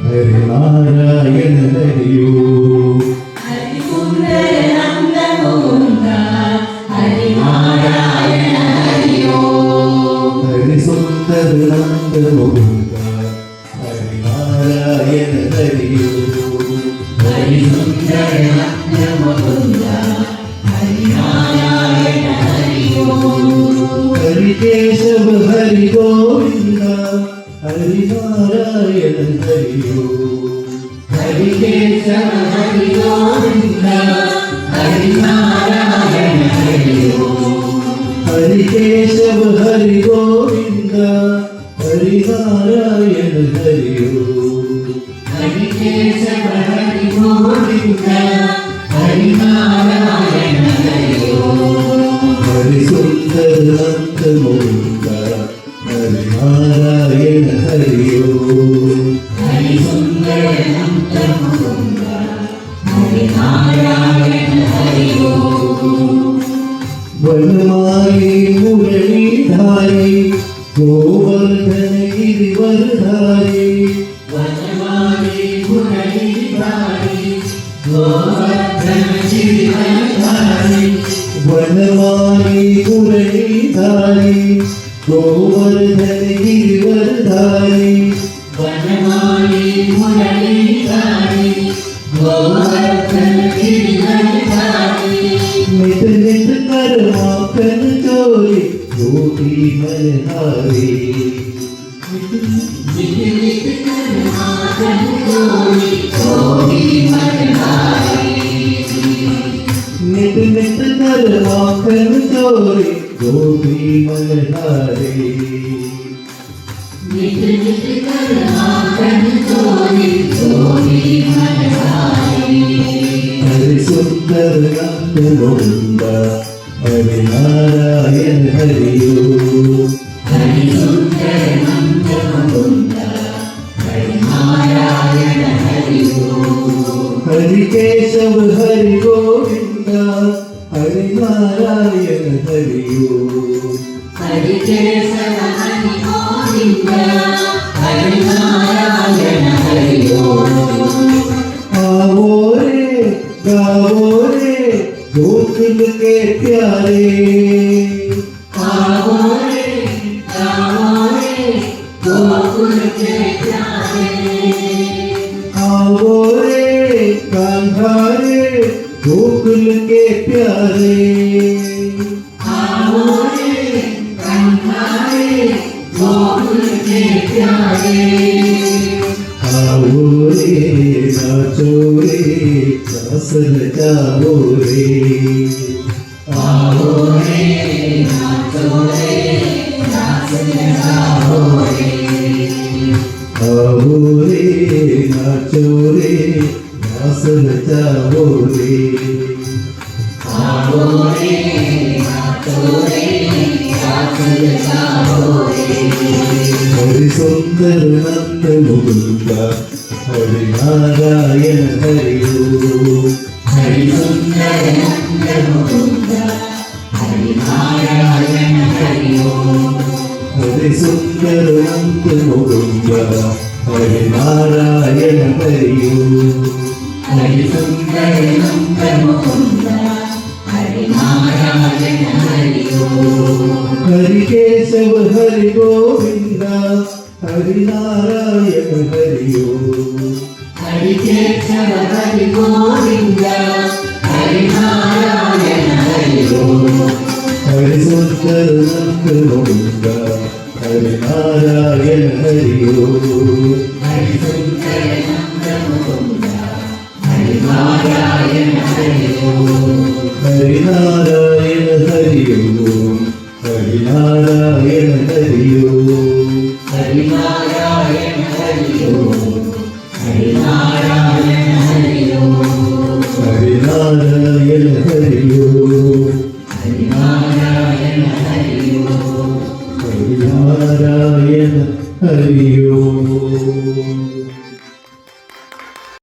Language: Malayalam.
ഹരിനാരായണ ഹരിയോ ഹരിസുന്ദര നന്ദ മുകുന്ദ ഹരിനാരായണ ഹരിയോ ഹരിസുന്ദര നന്ദ മുകുന്ദ ഹരിനാരായണ ഹരിയോ ഹരി കേശവ ഹരി ഗോവിന്ദ ഹരിനാരായണ ഹരിയോ ഹരി കേശവ ഹരി ഗോവിന്ദ ഹരിനാരായണ ഹരിയോ ഹരി കേശവ ഹരി ഗോവിന്ദ ഹരിനാരായണ ഹരിയോ ഹരി കേശവ ഹരി ഗോവിന്ദ ഹരിനാരായണ ഹരിയോ ഹരിസുന്ദര നന്ദ മുകുന്ദ ഹരിനാരായണ ഹരിയോ ഹരിസുന്ദര നന്ദ മുകുന്ദ ഹരിനാരായണ ഹരിയോ വനമായി മുരളീധാരി ഗോവർദ്ധന ഗിരിവർധാരി വനമാലി മുരളീധാരി ഗോവർദ്ധന ഗിരിവർധാരി വനമായി മുരളീധാരി ഗോവർദ്ധന ഗിരിവർധാരി വനമാലി മുരളീധാരി ഗോവർദ്ധന ഗിരിവർധാരി നിത നിത കർമാക്കൻ ചോരി ജ്യോതി മനഹാരി നിത നിത കർമാക്കൻ ചോരി ജ്യോതി മനഹാരി ഹരിസുന്ദര നന്ദ മുകുന്ദ ഹരിനാരായണ ഹരിയോ ഹരി കേശവ ഹരി ഗോവിന്ദ ഹരിനാരായണ ഹരിയോ आवो रे गावो रे गोकुल के प्यारे आवो रे कान्हा रे गोकुल के प्यारे आओ रे नाचो रे रस जाओ रे आओ रे नाचो रे रस जाओ रे हरिसुंदर नंद मुकुंद हरिनारायण हरियो हरिसुंदर नंद मुकुंद हरिनारायण हरियो हरिसुंदर नंद मुकुंद हरिनारायण हरियो हरिसुंदर नंद मुकुंद हरिनारायण हरियो हरि केशव हरि गोविंद हरिनारायण हरियो हरि केशव हरि गोविंद हरिनारायण हरियो हरिसुंदर नंद मुकुंद हरिनारायण हरियो हरिसुंदर नंद मुकुंद हरिनारायण हरियो हरिनारायण हरियो हरिनारायण